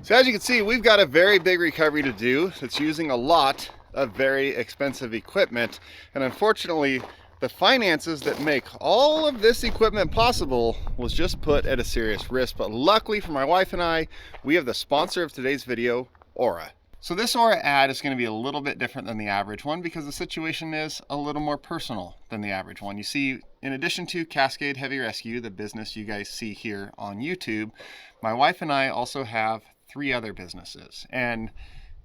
So as you can see, we've got a very big recovery to do. It's using a lot of very expensive equipment. And unfortunately, the finances that make all of this equipment possible was just put at a serious risk. But luckily for my wife and I, we have the sponsor of today's video, Aura. So this Aura ad is going to be a little bit different than the average one because the situation is a little more personal than the average one. You see, in addition to Cascade Heavy Rescue, the business you guys see here on YouTube, my wife and I also have 3 other businesses, and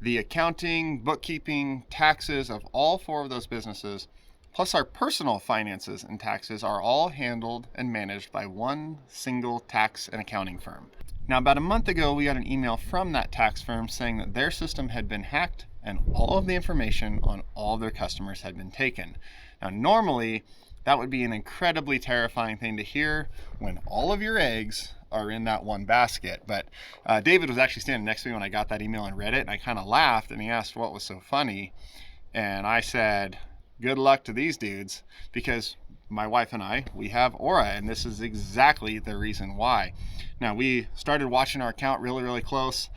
the accounting, bookkeeping, taxes of all 4 of those businesses, plus our personal finances and taxes, are all handled and managed by one single tax and accounting firm. Now, about a month ago, we got an email from that tax firm saying that their system had been hacked and all of the information on all of their customers had been taken. Now, normally, that would be an incredibly terrifying thing to hear when all of your eggs are in that one basket. But David was actually standing next to me when I got that email and read it, and I kind of laughed, and he asked what was so funny. And I said, good luck to these dudes, because my wife and I, we have Aura, and this is exactly the reason why. Now, we started watching our account really close.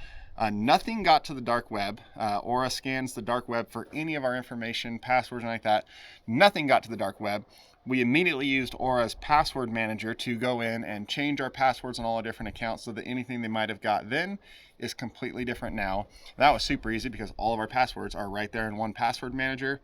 Nothing got to the dark web. Aura scans the dark web for any of our information, passwords, and like that. Nothing got to the dark web. We immediately used Aura's password manager to go in and change our passwords on all the different accounts so that anything they might have got then is completely different now. That was super easy because all of our passwords are right there in one password manager.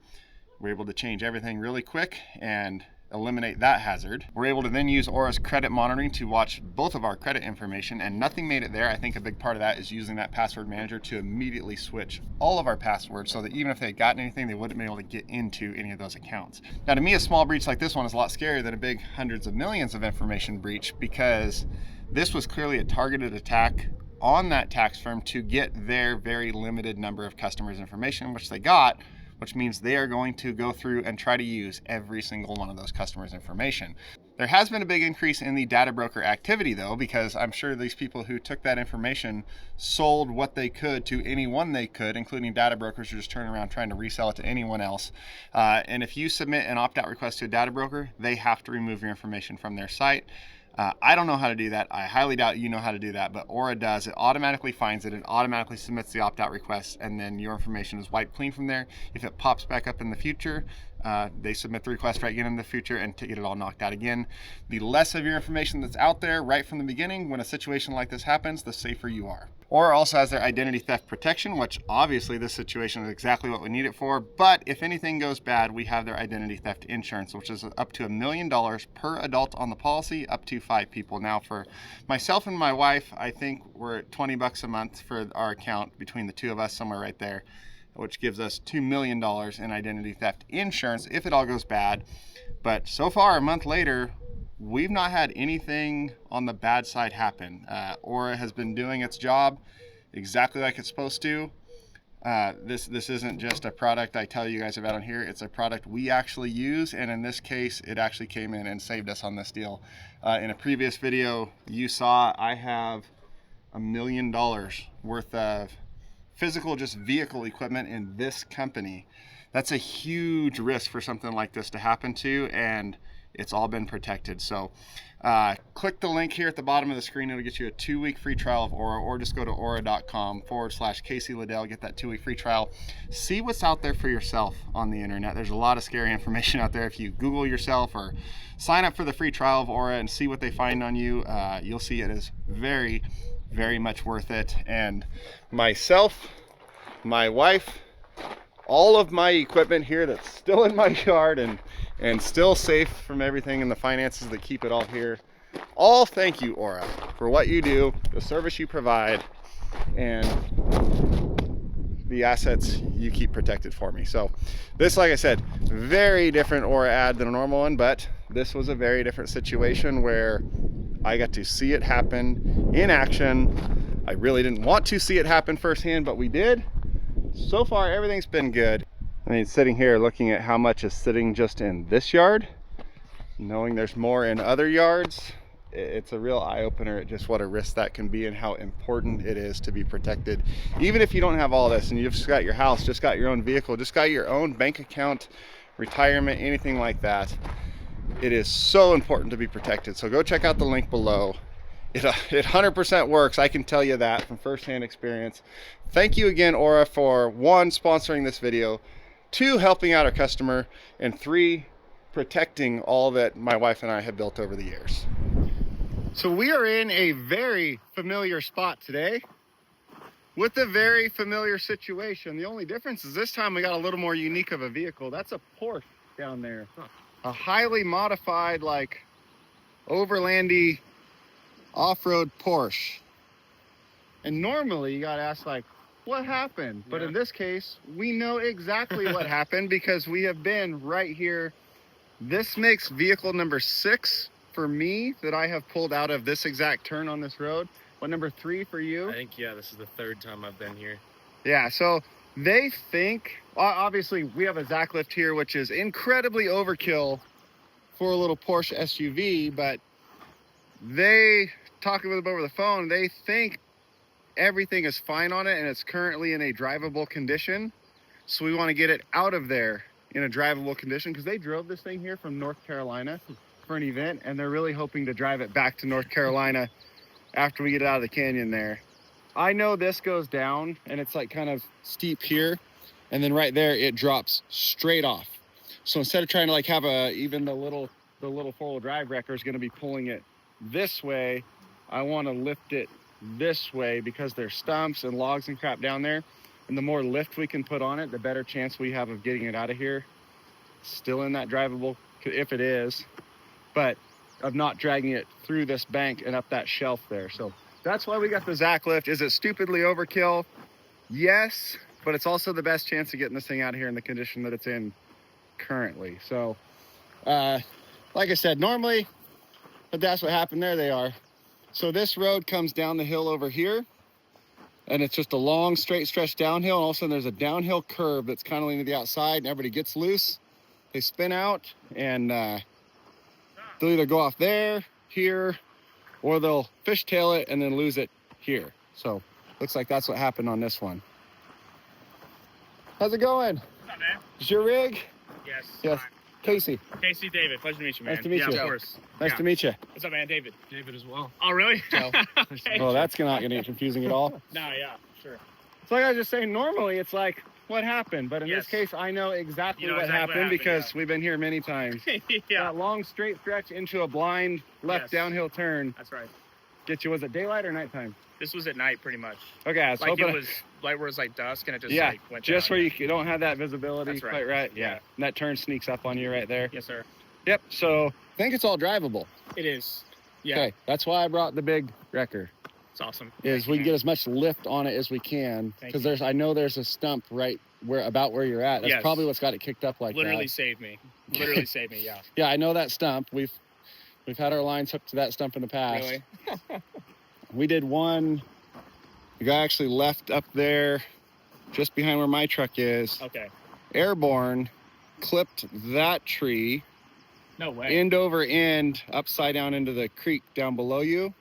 We're able to change everything really quick and eliminate that hazard. We're able to then use Aura's credit monitoring to watch both of our credit information, and nothing made it there. I think a big part of that is using that password manager to immediately switch all of our passwords so that even if they had gotten anything, they wouldn't be able to get into any of those accounts. Now, to me, a small breach like this one is a lot scarier than a big hundreds of millions of information breach, because this was clearly a targeted attack on that tax firm to get their very limited number of customers' information, which they got, which means they are going to go through and try to use every single one of those customers' information. There has been a big increase in the data broker activity though, because I'm sure these people who took that information sold what they could to anyone they could, including data brokers who just turn around trying to resell it to anyone else. And if you submit an opt-out request to a data broker, they have to remove your information from their site. I don't know how to do that. I highly doubt you know how to do that, but Aura does. It automatically finds it, it automatically submits the opt-out request, and then your information is wiped clean from there. If it pops back up in the future, they submit the request right again in the future and to get it all knocked out again. The less of your information that's out there right from the beginning when a situation like this happens, the safer you are. Aura also has their identity theft protection, which obviously this situation is exactly what we need it for. But if anything goes bad, we have their identity theft insurance, which is up to $1 million per adult on the policy, up to 5 people. Now, for myself and my wife, I think we're at $20 a month for our account between the 2 of us, somewhere right there, which gives us $2 million in identity theft insurance if it all goes bad. But so far, a month later, we've not had anything on the bad side happen. Aura has been doing its job exactly like it's supposed to. This isn't just a product I tell you guys about on here. It's a product we actually use, and in this case, it actually came in and saved us on this deal. In a previous video, you saw I have $1 million worth of physical, just vehicle equipment in this company. That's a huge risk for something like this to happen to, and it's all been protected. So click the link here at the bottom of the screen. It'll get you a 2-week free trial of Aura, or just go to aura.com/Casey Liddell, get that 2-week free trial. See what's out there for yourself on the internet. There's a lot of scary information out there. If you Google yourself or sign up for the free trial of Aura and see what they find on you, you'll see it is very much worth it. And myself, my wife, all of my equipment here that's still in my yard and still safe from everything and the finances that keep it all here, all thank you, Aura, for what you do, the service you provide, and the assets you keep protected for me. So this, like I said, very different Aura ad than a normal one, but this was a very different situation where I got to see it happen in action. I really didn't want to see it happen firsthand, but we did. So far, everything's been good. I mean, sitting here looking at how much is sitting just in this yard, knowing there's more in other yards, it's a real eye-opener at just what a risk that can be and how important it is to be protected. Even if you don't have all this and you've just got your house, just got your own vehicle, just got your own bank account, retirement, anything like that, it is so important to be protected. So go check out the link below it 100% works. I can tell you that from firsthand experience. Thank you again, Aura, for 1, sponsoring this video, 2, helping out our customer, and 3, protecting all that my wife and I have built over the years. So we are in a very familiar spot today with a very familiar situation. The only difference is this time we got a little more unique of a vehicle. That's a Porsche down there. A highly modified, like, overlandy off-road Porsche. And normally you gotta ask, like, what happened? But in this case, we know exactly what happened because we have been right here. This makes vehicle number 6 for me that I have pulled out of this exact turn on this road. What, number 3 for you? I think, yeah, this is the 3rd time I've been here. Yeah, so they think, obviously we have a Zacklift here, which is incredibly overkill for a little Porsche SUV, but they, talking with them over the phone, they think everything is fine on it and it's currently in a drivable condition. So we want to get it out of there in a drivable condition because they drove this thing here from North Carolina for an event, and they're really hoping to drive it back to North Carolina after we get it out of the canyon there. I know this goes down and it's like kind of steep here, and then right there it drops straight off. So instead of trying to like have even the little 4-wheel drive wrecker is going to be pulling it this way, I want to lift it this way because there's stumps and logs and crap down there, and the more lift we can put on it, the better chance we have of getting it out of here still in that drivable, if it is, but of not dragging it through this bank and up that shelf there. So that's why we got the Zacklift. Is it stupidly overkill? Yes, but it's also the best chance of getting this thing out of here in the condition that it's in currently. So like I said, normally, but that's what happened. There they are. So this road comes down the hill over here, and it's just a long straight stretch downhill, and all of a sudden there's a downhill curve that's kind of leaning to the outside, and everybody gets loose, they spin out, and they'll either go off there, here, or they'll fishtail it and then lose it here. So looks like that's what happened on this one. How's it going? What's up, man? Is your rig? Yes. Yes. Casey. Casey, David. Pleasure to meet you, man. Nice to meet you. Of course. Nice to meet you. What's up, man? David. David as well. Oh, really? Joe. Okay. Well, that's not going to get confusing at all. No, yeah, sure. So like I was just saying, normally it's like, what happened? But in Yes. this case, I know exactly, You know what, exactly happened what happened, because yeah. we've been here many times. Yeah, That long straight stretch into a blind left Yes. downhill turn. that's right. Get you, was it daylight or nighttime? This was at night, pretty much. Okay, I was Like hoping. it was like where it was like dusk, and it just Yeah, like went just down. where you don't have that visibility That's right. quite right. Yeah. Yeah. And that turn sneaks up on you right there. Yes, sir. Yep. So I think it's all drivable. It is. Yeah, Okay. That's why I brought the big wrecker. it's awesome. Is we can get as much lift on it as we can, Thank because I know there's a stump right about where you're at. That's Yes. probably what's got it kicked up like Literally that. saved me. Literally saved me. Yeah. Yeah, I know that stump. We've had our lines hooked to that stump in the past. Really. We did one. The guy actually left up there, just behind where my truck is. Okay. Airborne, clipped that tree. No way. End over end, upside down into the creek down below you.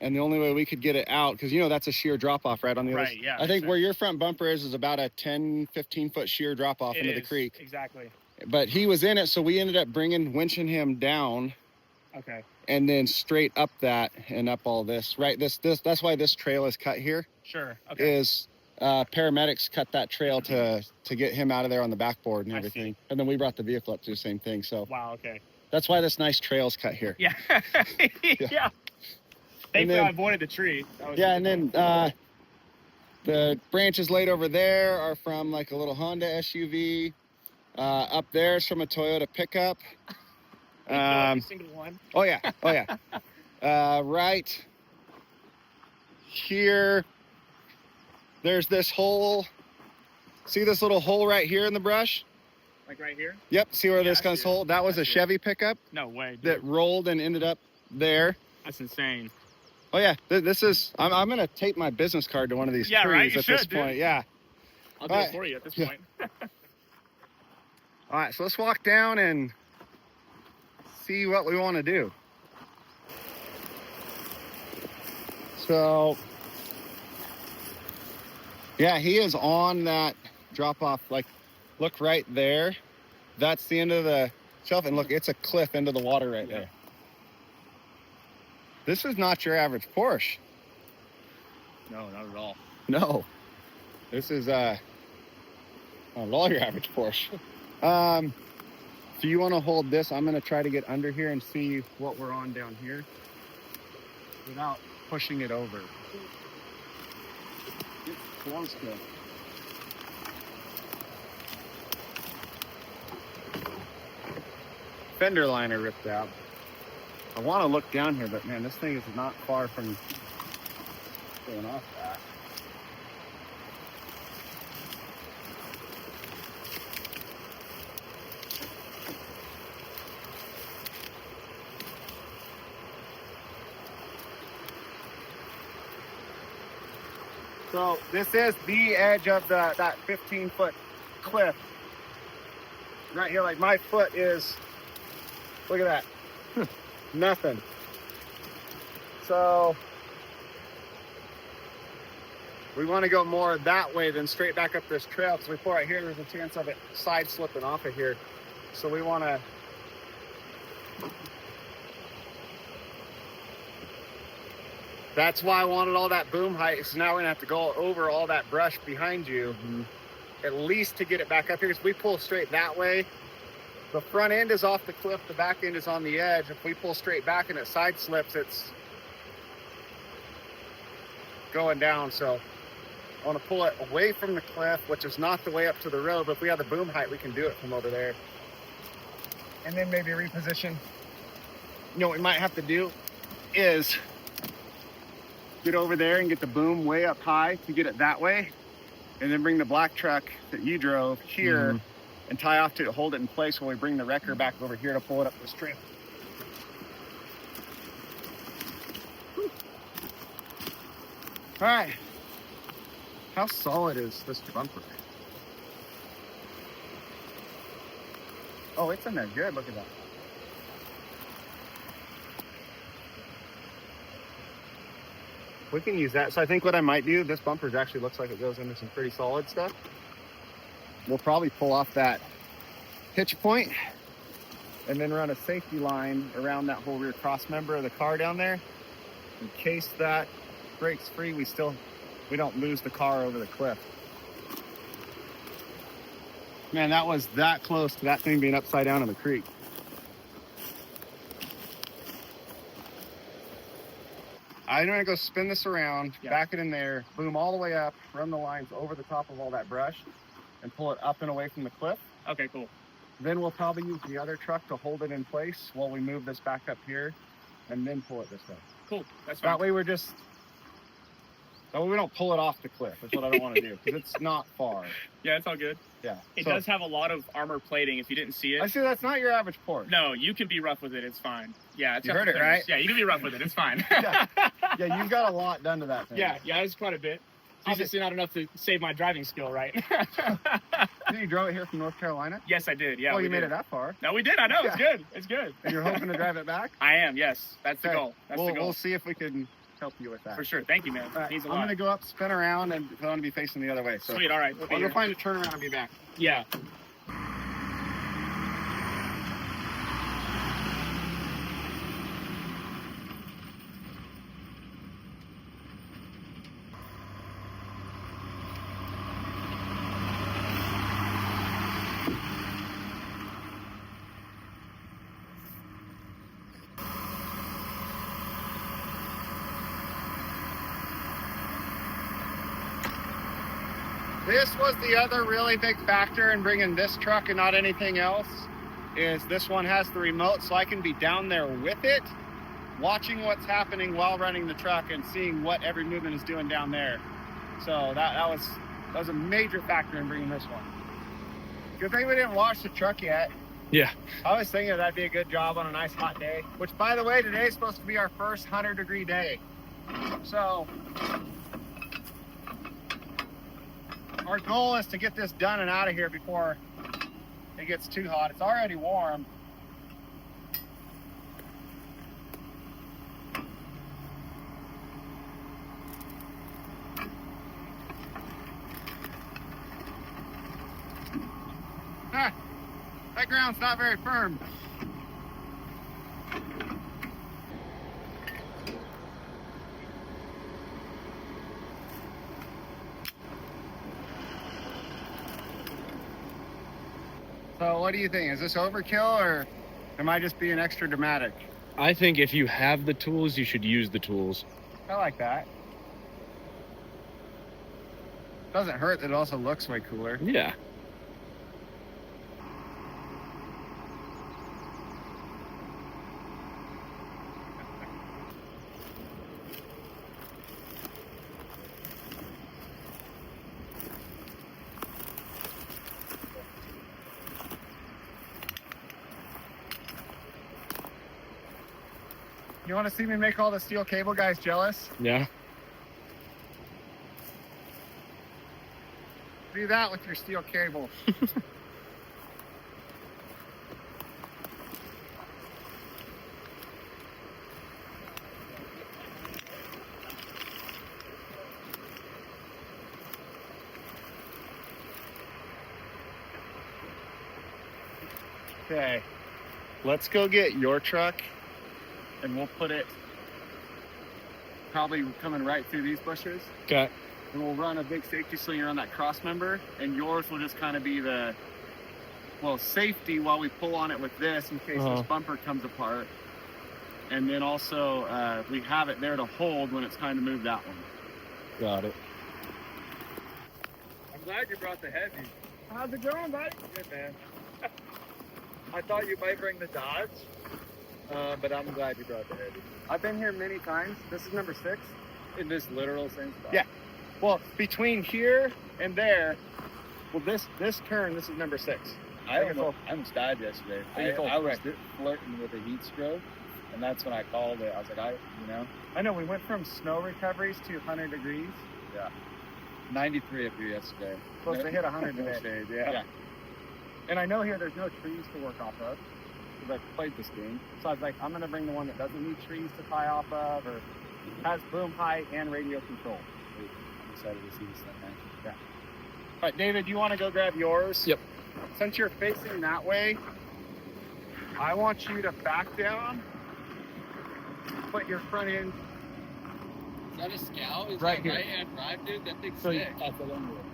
And the only way we could get it out, because that's a sheer drop off right on the other Right, yeah, I think makes where your front bumper is about a 10-15 foot sheer drop off It into the is, creek. Exactly. But he was in it, so we ended up winching him down, Okay. and then straight up that and up all this. Right, that's why this trail is cut here. Sure. Okay. Is paramedics cut that trail to get him out of there on the backboard and I everything. see. And then we brought the vehicle up to the same thing. So Wow. Okay. that's why this nice trail's cut here. Yeah. Yeah. Thankfully, I avoided the tree. That was Yeah, and then the branches laid over there are from like a little Honda SUV. Up there is from a Toyota pickup. every single one. Oh yeah, oh yeah. Right here, there's this hole. See this little hole right here in the brush? Like right here? Yep, see where Yeah, this I comes see it. hole? That was I a see it. Chevy pickup No way. Dude. that rolled and ended up there. That's insane. Oh yeah, this is, I'm gonna tape my business card to one of these Yeah, trees right? You at this should, dude. point. Yeah. I'll do All it right. for you at this Yeah. point. All right, so let's walk down and see what we want to do. So, yeah, he is on that drop off. Like, look right there. That's the end of the shelf, and look, it's a cliff into the water right there. This is not your average Porsche. No, not at all. No. This is not at all your average Porsche. So you want to hold this? I'm going to try to get under here and see what we're on down here without pushing it over. It's close to it. Fender liner ripped out. I want to look down here, but man, this thing is not far from going off that. So this is the edge of that 15-foot cliff. Right here, like my foot is, look at that, nothing. So we want to go more that way than straight back up this trail, because we pull right here, there's a chance of it side slipping off of here. So we want to that's why I wanted all that boom height. So now we're gonna have to go over all that brush behind you, at least to get it back up here. Because we pull straight that way, the front end is off the cliff, the back end is on the edge. If we pull straight back and it side slips, it's going down. So I want to pull it away from the cliff, which is not the way up to the road, but if we have the boom height, we can do it from over there. And then maybe reposition. You know what we might have to do is get over there and get the boom way up high to get it that way, and then bring the black truck that you drove here and tie off to hold it in place while we bring the wrecker back over here to pull it up this trail. All right, how solid is this bumper? Oh, it's in there good. Look at that. We can use that. So I think what I might do, this bumper actually looks like it goes into some pretty solid stuff. We'll probably pull off that hitch point and then run a safety line around that whole rear cross member of the car down there. In case that breaks free, we don't lose the car over the cliff. Man, that was that close to that thing being upside down in the creek. I'm gonna go spin this around, back it in there, boom all the way up, run the lines over the top of all that brush, and pull it up and away from the cliff. Okay, cool. Then we'll probably use the other truck to hold it in place while we move this back up here, and then pull it this way. Cool, that's fine. That way that way we don't pull it off the cliff. That's what I don't want to do, because it's not far. Yeah, it's all good. Yeah. It does have a lot of armor plating, if you didn't see it. I see that's not your average Porsche. No, you can be rough with it, it's fine. Yeah, it's You heard it, right? Yeah, you can be rough with it, it's fine. Yeah, you've got a lot done to that thing. Yeah, it's quite a bit. Obviously not enough to save my driving skill, right? You drove it here from North Carolina? Yes, I did. Yeah. Oh, you made it that far. No, we did. I know. It's good. It's good. And you're hoping to drive it back? I am. Yes, that's the goal. That's the goal. We'll see if we can help you with that. For sure. Thank you, man. Right, Means a I'm lot. gonna go up, spin around, and I want to be facing the other way. So sweet. All right. I'll go find a turnaround and be back. Yeah. This was the other really big factor in bringing this truck and not anything else, is this one has the remote, so I can be down there with it, watching what's happening while running the truck and seeing what every movement is doing down there. So that was a major factor in bringing this one. Good thing we didn't wash the truck yet. Yeah. I was thinking that'd be a good job on a nice hot day, which, by the way, today is supposed to be our first 100-degree day. So our goal is to get this done and out of here before it gets too hot. It's already warm. That ground's not very firm. So what do you think? Is this overkill or am I just being extra dramatic? I think if you have the tools, you should use the tools. I like that. Doesn't hurt, it also looks way cooler. Yeah. You want to see me make all the steel cable guys jealous? Yeah. Do that with your steel cable. Okay, let's go get your truck and we'll put it probably coming right through these bushes. Okay. And we'll run a big safety sling around that cross member, and yours will just kind of be the, well, safety while we pull on it with this in case this bumper comes apart. And then also we have it there to hold when it's time to move that one. Got it. I'm glad you brought the heavy. How's it going, buddy? Good, man. I thought you might bring the Dodge, but I'm glad you brought the heavy. I've been here many times. This is number 6. In this literal same spot? Yeah. Well, between here and there, well, this turn, this is number 6. I almost died yesterday. I was right. flirting with a heat stroke, and that's when I called it. I was like, I know, we went from snow recoveries to 100 degrees. Yeah. 93 up here yesterday. Supposed to hit 100 today. Shade, yeah. And I know here there's no trees to work off of, because I've played this game. So I was like, I'm going to bring the one that doesn't need trees to tie off of, or has boom height and radio control. I'm excited to see this thing, man. Yeah. All right, David, you want to go grab yours? Yep. Since you're facing that way, I want you to back down, put your front end. Is that a Scout? Is Right that here. right-hand drive, dude? That thing's So sick.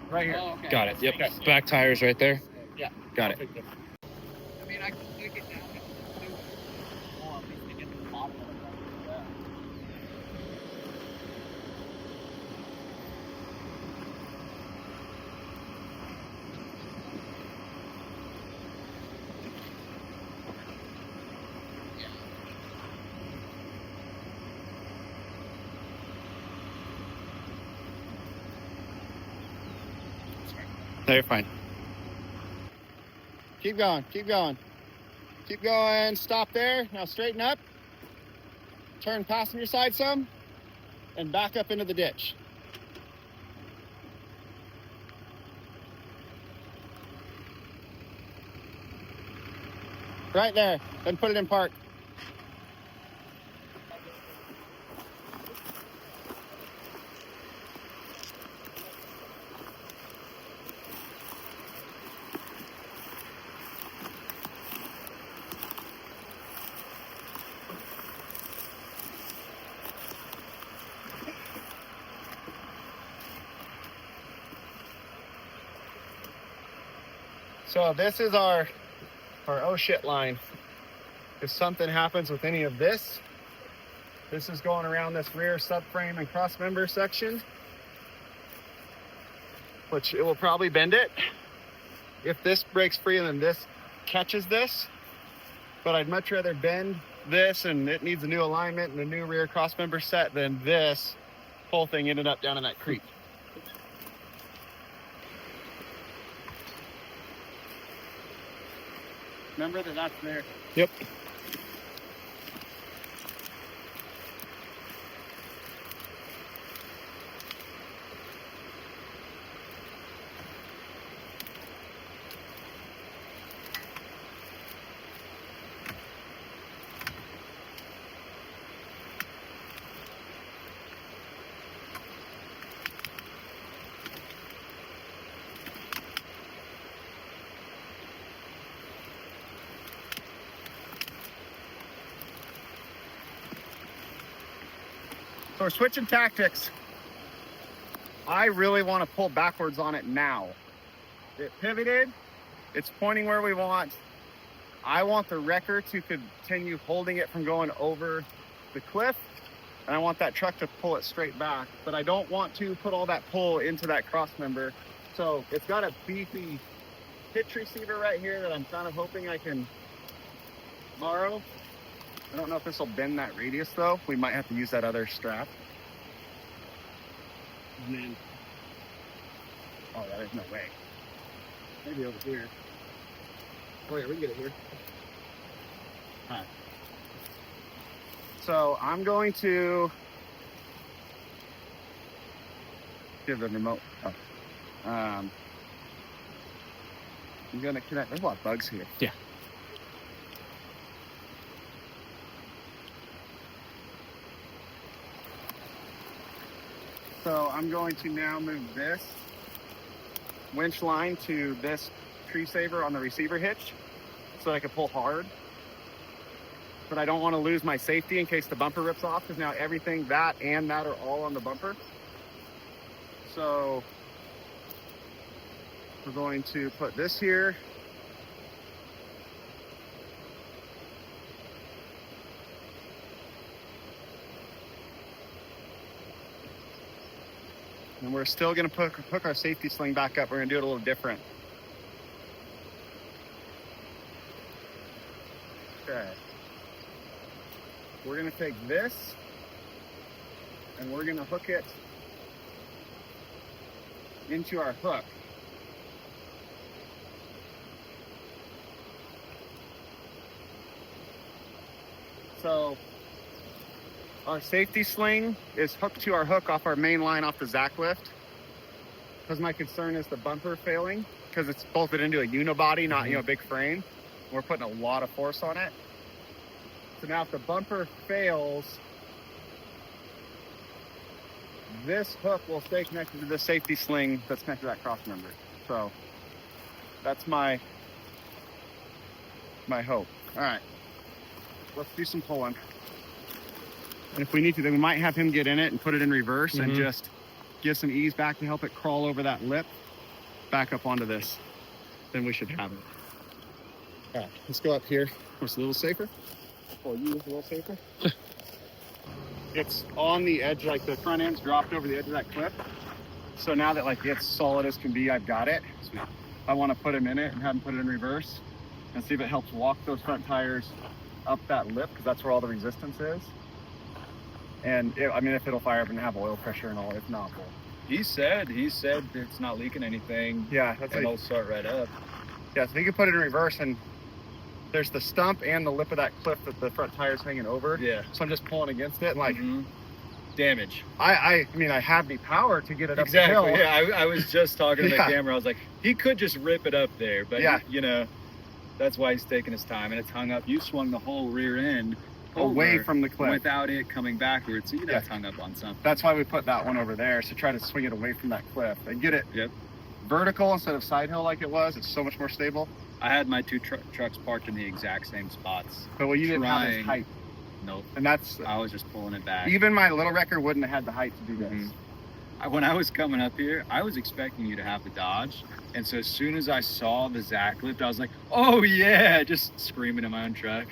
Right here. Oh, okay. Got it. Yep. Okay. Back tires right there. Yeah. Got it. I mean, I can take it down and do more, at least to get the bottom of it. Yeah. No, you're fine. Keep going, keep going. Keep going, stop there. Now straighten up. Turn passenger side some, and back up into the ditch. Right there, then put it in park. So this is our oh shit line. If something happens with any of this is going around this rear subframe and cross member section, which it will probably bend it. If this breaks free, then this catches this. But I'd much rather bend this and it needs a new alignment and a new rear cross member set than this whole thing ended up down in that creek. Remember that that's there. Yep. So we're switching tactics. I really want to pull backwards on it now. It pivoted It's pointing where we want. I want the wrecker to continue holding it from going over the cliff, and I want that truck to pull it straight back, but I don't want to put all that pull into that cross member. So it's got a beefy hitch receiver right here that I'm kind of hoping I can borrow. I don't know if this will bend that radius though. We might have to use that other strap. And then, oh yeah, there's no way. Maybe over here. Oh yeah, we can get it here. All right. So I'm going to give the remote. Oh. I'm gonna connect. There's a lot of bugs here. Yeah. So I'm going to now move this winch line to this tree saver on the receiver hitch so I can pull hard. But I don't want to lose my safety in case the bumper rips off, because now everything, that and that, are all on the bumper. So we're going to put this here. And we're still going to hook our safety sling back up. We're going to do it a little different. Okay. We're going to take this and we're going to hook it into our hook. So our safety sling is hooked to our hook off our main line off the Zacklift, because my concern is the bumper failing, because it's bolted into a unibody, not a big frame. We're putting a lot of force on it. So now if the bumper fails, this hook will stay connected to the safety sling that's connected to that cross member. So that's my hope. All right, let's do some pulling. And if we need to, then we might have him get in it and put it in reverse and just give some ease back to help it crawl over that lip back up onto this. Then we should have it. All right, let's go up here. It's a little safer. Oh, you a little safer? It's on the edge, like the front end's dropped over the edge of that cliff. So now that like it's solid as can be, I've got it. Sweet. I want to put him in it and have him put it in reverse and see if it helps walk those front tires up that lip, because that's where all the resistance is. And I mean, if it'll fire up and have oil pressure and all, if not, well. He said it's not leaking anything. Yeah, that's and it'll start right up. Yeah, so you can put it in reverse, and there's the stump and the lip of that cliff that the front tire's hanging over. Yeah. So I'm just pulling against it, and like damage. I mean, I have the power to get it up the Exactly. hill. Yeah, I was just talking to the camera. I was like, he could just rip it up there, but you know, that's why he's taking his time, and it's hung up. You swung the whole rear end away from the cliff without it coming backwards, so you know it's hung up on something. That's why we put that one over there, so try to swing it away from that cliff and get it vertical instead of side hill like it was. It's so much more stable. I had my two trucks parked in the exact same spots. But you didn't have this height. Nope. And that's, I was just pulling it back. Even my little wrecker wouldn't have had the height to do this. When I was coming up here, I was expecting you to have the Dodge. And so as soon as I saw the Zacklift, I was like, oh yeah, just screaming in my own truck.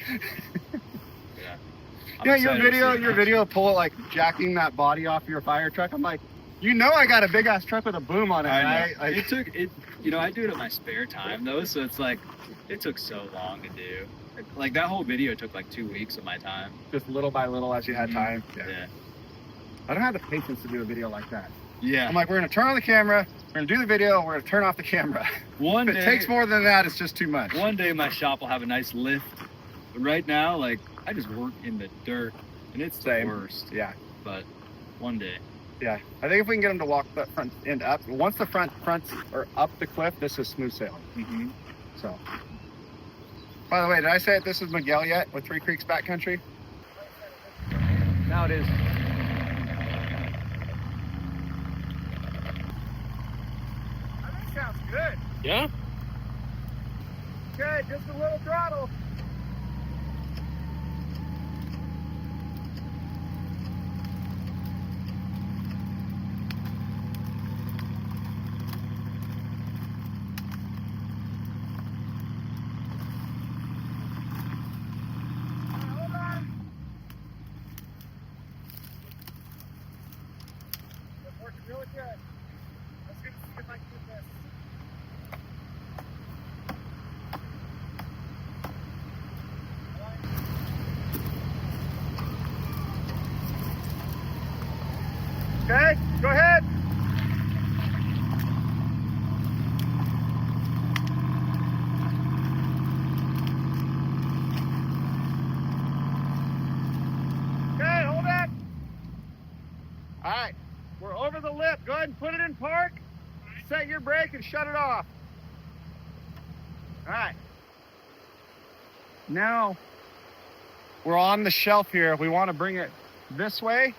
Your video pull it like jacking that body off your fire truck. I'm like, you know, I got a big ass truck with a boom on it. I know. It took it, you know, I do it in my spare time though, so it's like it took so long to do. Like that whole video took like 2 weeks of my time. Just little by little as you had time. Yeah. I don't have the patience to do a video like that. Yeah. I'm like, we're gonna turn on the camera, we're gonna do the video, we're gonna turn off the camera. If it takes more than that, it's just too much. One day my shop will have a nice lift. But right now, like I just work in the dirt and it's the worst. Yeah. But one day. Yeah. I think if we can get them to walk that front end up, once the fronts are up the cliff, this is smooth sailing. So. By the way, did I say this is Miguel yet with Three Creeks Backcountry? Now it is. That sounds good. Yeah? Good, just a little throttle. All right, we're over the lip. Go ahead and put it in park. Set your brake and shut it off. All right. Now we're on the shelf here. We want to bring it this way.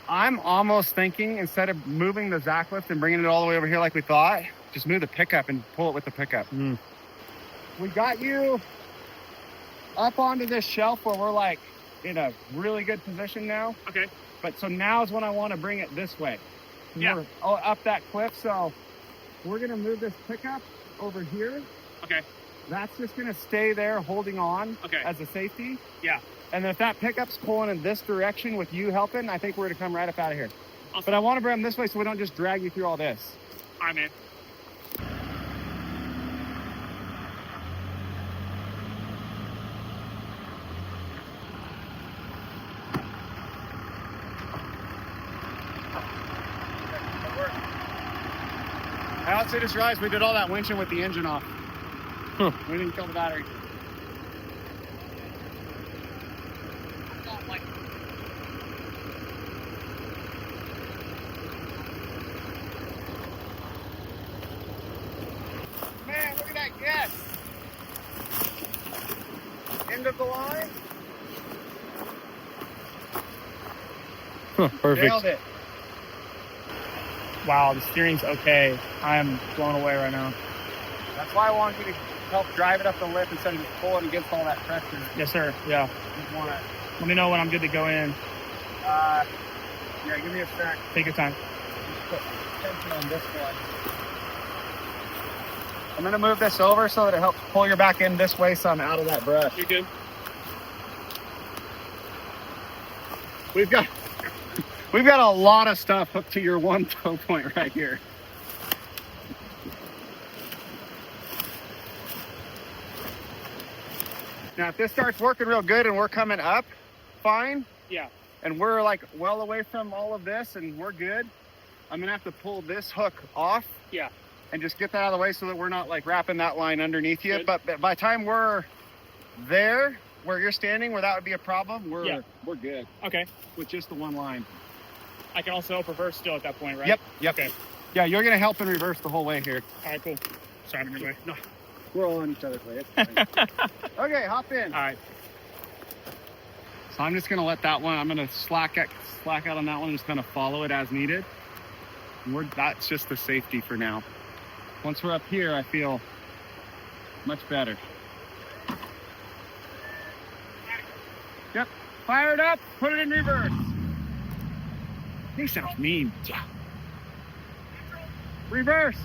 I'm almost thinking instead of moving the Zacklift and bringing it all the way over here like we thought, just move the pickup and pull it with the pickup. We got you up onto this shelf where we're like in a really good position now. Okay. But so now is when I want to bring it this way. Yeah. We're up that cliff. So we're going to move this pickup over here. Okay. That's just going to stay there holding on Okay. as a safety. Yeah. And then if that pickup's pulling in this direction with you helping, I think we're going to come right up out of here. Awesome. But I want to bring them this way so we don't just drag you through all this. All right, man. I also just realized we did all that winching with the engine off. We didn't kill the battery. Man, look at that gas. End of the line. Perfect. Nailed it. Wow, the steering's okay. I'm blown away right now. That's why I wanted you to help drive it up the lip instead of just pulling against all that pressure. Yes, sir. Yeah. Just want to, Let me know when I'm good to go in. yeah, give me a sec. Take your time. Just put tension on this one. I'm gonna move this over so that it helps pull your back end this way so I'm out of that brush. You're good. We've got a lot of stuff hooked to your one tow point right here. Now, if this starts working real good and we're coming up fine, Yeah. and we're like well away from all of this and we're good, I'm gonna have to pull this hook off. Yeah. And just get that out of the way so that we're not like wrapping that line underneath you. Good. But by the time we're there, where you're standing, where that would be a problem, we're good Okay. with just the one line. I can also help reverse still at that point, right? Yep. Okay. Yeah, you're gonna help in reverse the whole way here. All right, cool. Sorry, I'm in your way. No. We're all on each other's way. It's fine. Okay, hop in. All right. So I'm just gonna let that one. I'm gonna slack out on that one and just kind of follow it as needed. And that's just the safety for now. Once we're up here, I feel much better. Yep. Fire it up. Put it in reverse. He sounds mean. Yeah. Reverse.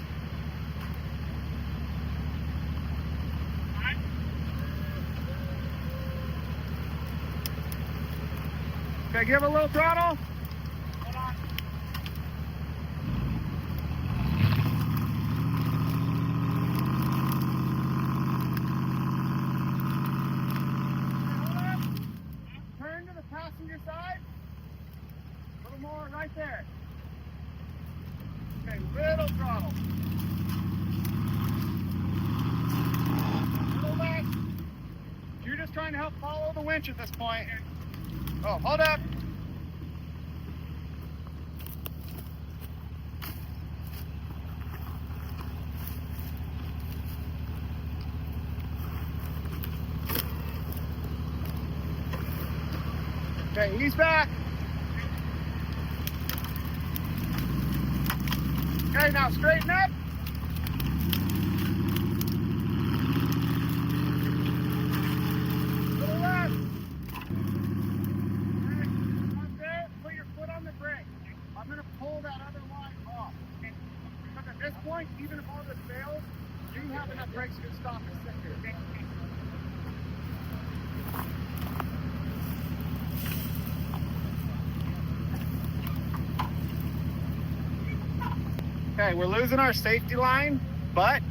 Okay, give it a little throttle. Hold on. Turn to the passenger side. A little more right there. Okay, little throttle. Little less. You're just trying to help follow the winch at this point. Oh, hold up. Okay, ease back. Okay, now straighten up. Little left. Up there, put your foot on the brake. I'm gonna pull that other line off. Because at this point, even if all this fails, you have enough brakes to stop and sit here. Okay, we're losing our safety line, but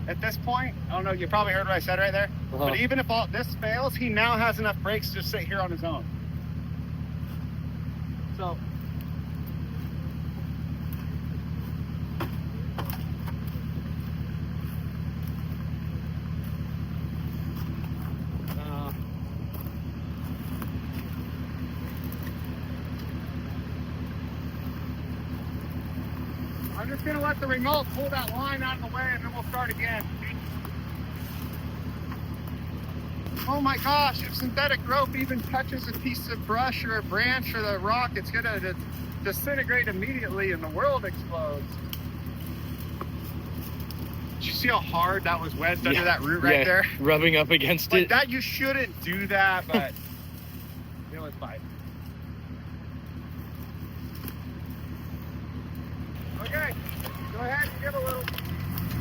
at this point, I don't know, you probably heard what I said right there, but even if all this fails, he now has enough brakes to just sit here on his own. So, just gonna let the remote pull that line out of the way and then we'll start again. Oh my gosh, if synthetic rope even touches a piece of brush or a branch or the rock, it's gonna disintegrate immediately and the world explodes. Did you see how hard that was wedged under that root right there? Rubbing up against Like it. that, you shouldn't do that, but it was fine. Okay, go ahead and give a little,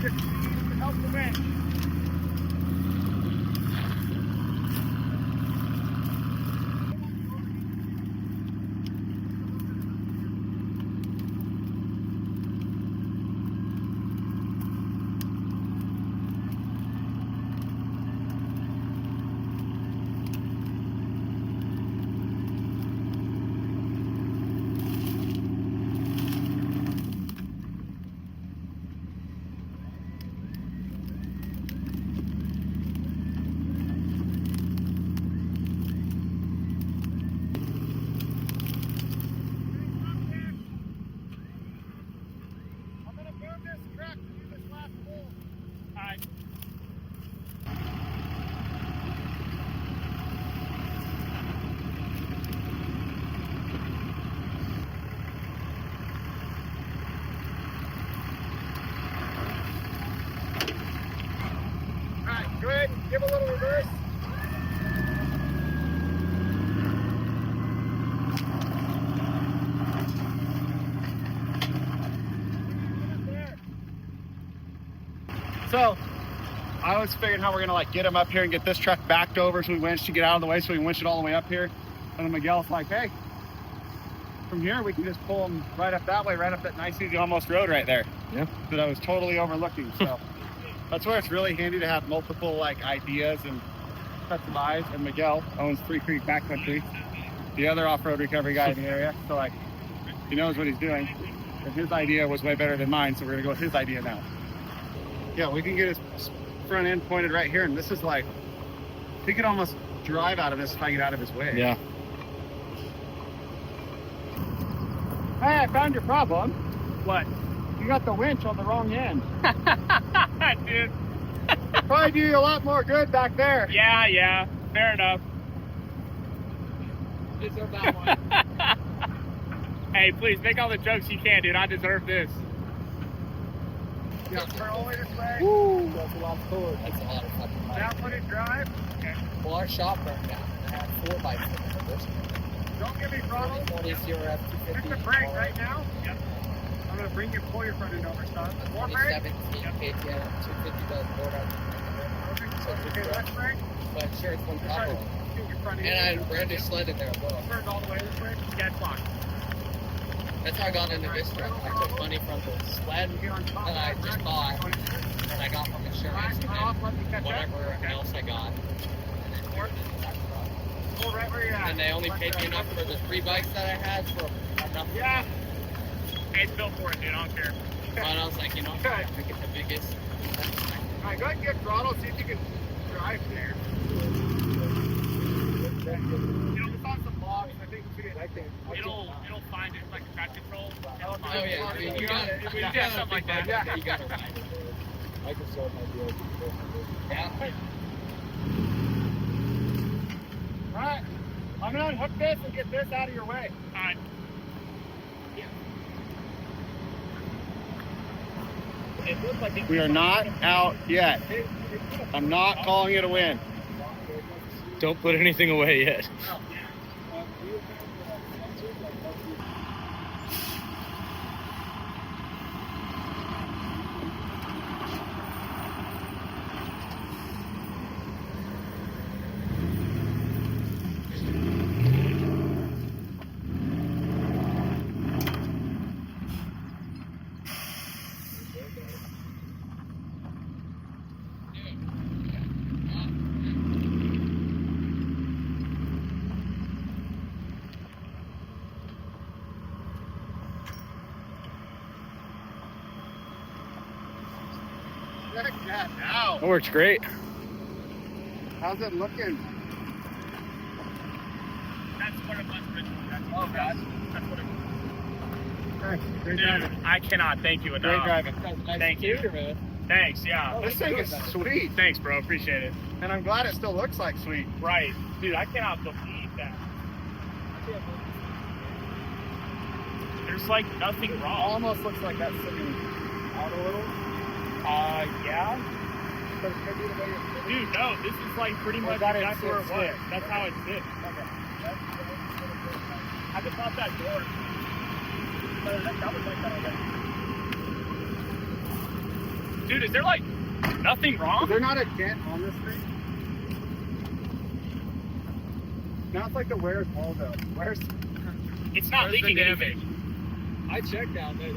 just to help the wind. Go ahead and give a little reverse. So, I was figuring how we're gonna like get him up here and get this truck backed over so we winch to get out of the way so we winch it all the way up here. And then Miguel's like, hey, from here we can just pull him right up that way, right up that nice easy almost road right there. Yeah. That I was totally overlooking. So that's where it's really handy to have multiple like ideas and sets of eyes. And Miguel owns 3 Creek Backcountry, the other off-road recovery guy in the area. So like, he knows what he's doing. And his idea was way better than mine, so we're gonna go with his idea now. Yeah, we can get his front end pointed right here, and this is like, he could almost drive out of this if I get out of his way. Yeah. Hey, I found your problem. What? You got the winch on the wrong end. Dude. Probably do you a lot more good back there. Yeah, fair enough. Deserve that one. Hey, please make all the jokes you can, dude. I deserve this. Yeah, turn all the way this way. Woo! That's a lot of cooler. That's a lot of fucking Now put it drive. Okay. Well, our shop burned down. I had 4 bikes in the first Don't give me throttle. 20 CRF 250. Hit the brake right now. Yep. I'm gonna bring you, pull your front end over, son. More brake. 2017 KTM 250 does board out. Okay, left brake. But sure, it's one Try to throttle. get your front end. And I had a brand new sled in there as well. Turn all the way this way. Dead block. That's how I got into this truck. I took money from the sled that I just bought, and I got from insurance, and then whatever else I got. Pull right where you're at. And they only paid me enough for the 3 bikes that I had for enough. Yeah. Hey, it's built for it, dude. I don't care. And I was like, you know, Okay. I get the biggest. All right, go ahead and get throttle. See if you can drive there. You know, it's on some logs. I think we should get. It'll find it like a traction control. Oh yeah, I mean, you got If we do something like that. Yeah, you got to ride. I can sell my deal. Yeah. All right, I'm gonna unhook this and get this out of your way. All right. It looks like it. We are not out yet. I'm not calling it a win. Don't put anything away yet. Check that out. That works great. How's it looking? That's what it was originally. That's what it Dude, I cannot thank you enough. Great driving. Thank you. Thanks, yeah. This thing is sweet, Thanks, bro. Appreciate it. and I'm glad it still looks like sweet. Right. Dude, I cannot believe that. There's like nothing wrong. Almost looks like that's sitting out a little. Yeah. Dude, no, this is like pretty much exactly where it was. That's how it sits. I just thought that door. That was like that already. Dude, is there like nothing wrong? Is there not a dent on this thing? Now it's like the where's Waldo. Where's? It's not Where's the leaking anything. I checked down there.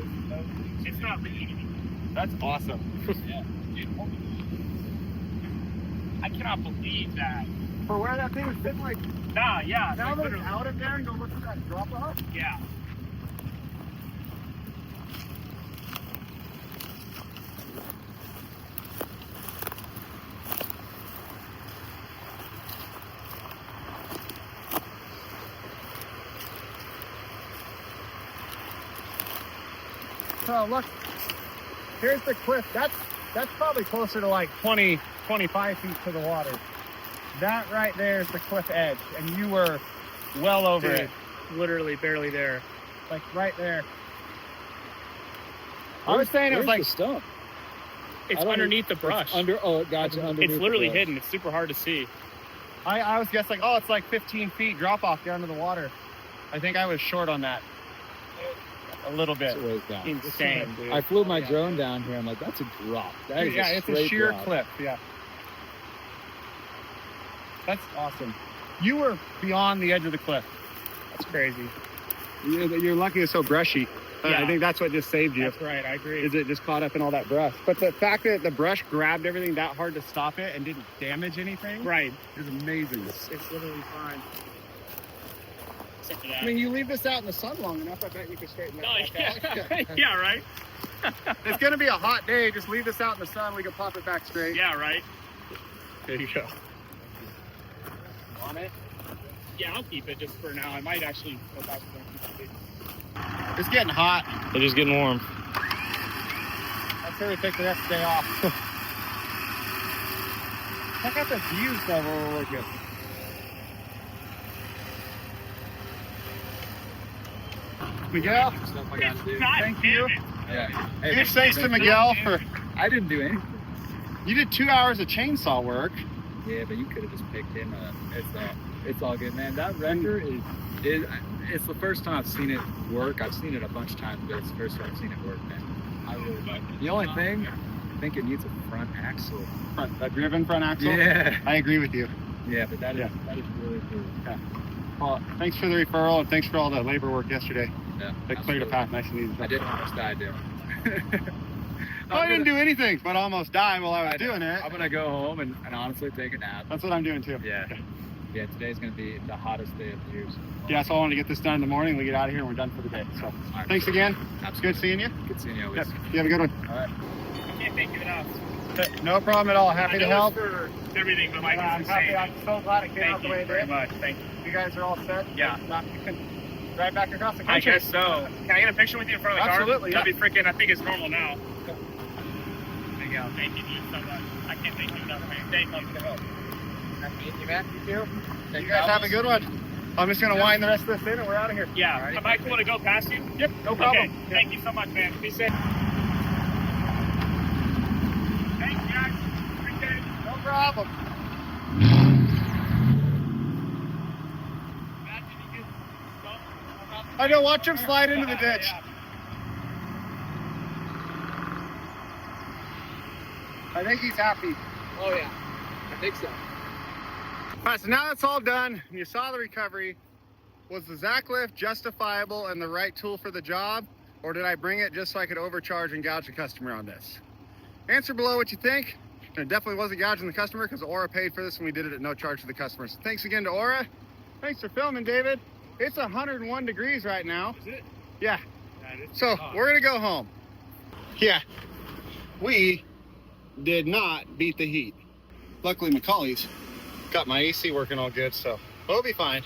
It's not leaking anything. That's awesome. Yeah. I cannot believe that. For where that thing was sitting, like Nah, yeah. now like, that it's literally. out of there and go look at that drop off. Yeah. So look, here's the cliff. That's probably closer to like 20, 25 feet to the water. That right there is the cliff edge, and you were well over Dude, it, literally barely there. like right there. I was saying it was like the stump. It's I don't underneath the brush. Gotcha. It's literally hidden. It's super hard to see. I was guessing, oh, it's like 15 feet drop off down to the water. I think I was short on that. A little bit. It's a ways down. Insane, dude. I flew my drone down here. I'm like, that's a drop. That is Yeah, it's a straight sheer drop. cliff. Yeah. That's awesome. You were beyond the edge of the cliff. That's crazy. You're lucky it's so brushy. Yeah. I think that's what just saved you. That's right. I agree. Is it just caught up in all that brush? But the fact that the brush grabbed everything that hard to stop it and didn't damage anything Right. is amazing. It's literally fine. Except for that. I mean, you leave this out in the sun long enough, I bet you could straighten that Oh, back out. yeah. Yeah, right? It's gonna be a hot day. Just leave this out in the sun. We can pop it back straight. Yeah, right? There you go. On it? Yeah, I'll keep it just for now. I might actually go back to the It's getting hot. It's just getting warm. Let's say we take the next day off. Check out the views though where we're looking. Miguel, Stuff I gotta do. God Thank damn you. it. Yeah. huge thanks to Miguel for, I didn't do anything. you did 2 hours of chainsaw work. Yeah, but you could have just picked him up. It's all good, man. That wrecker is it's the first time I've seen it work. I've seen it a bunch of times, but it's the first time I've seen it work, man. I really like it. The only thing, I think it needs a front axle. A driven front axle? Yeah. I agree with you. Yeah, but that is really cool. Yeah. Well, thanks for the referral and thanks for all the labor work yesterday. Yeah. They cleared a path nice and easy. I did almost die doing it. I didn't do anything, but almost died while I was doing it. I'm gonna go home and honestly take a nap. That's what I'm doing too. Yeah. Yeah, today's gonna be the hottest day of the year. So. Yeah, so I wanted to get this done in the morning. We get out of here and we're done for the day. So right. thanks again. It's Absolutely. good seeing you. Good seeing you always. Yep. You have a good one. All right. I can't thank you enough. No problem at all. Happy I to know help. it's for everything, but like, I'm it's happy. insane. I'm so glad it came out Thank the you way it very did. much. Thank you. You guys are all set? Yeah. Not, you can drive back across the I country. guess so. Can I get a picture with you in front of the Absolutely, car? That'd be freaking, I think it's normal now. There you go. Thank you, dude, so much. I can't thank you enough, man. Thank you for the help. Nice meeting you, man. You too. You guys have a good one. I'm just going to wind the rest of this in and we're out of here. Yeah, am I cool to go past you? Yep, no problem. Okay. Thank you so much, man. Be safe. Thanks, guys. Appreciate it. No problem. I know, watch him slide into the ditch. I think he's happy. Oh yeah, I think so. All right, so now that's all done. You saw the recovery. Was the Zacklift justifiable and the right tool for the job? Or did I bring it just so I could overcharge and gouge the customer on this? Answer below what you think. And it definitely wasn't gouging the customer because Aura paid for this and we did it at no charge to the customer. So thanks again to Aura. Thanks for filming, David. It's 101 degrees right now. Is it? Yeah. Yeah, it is. So Oh. we're gonna go home. Yeah, we did not beat the heat. Luckily Macaulay's got my AC working all good, so we'll be fine.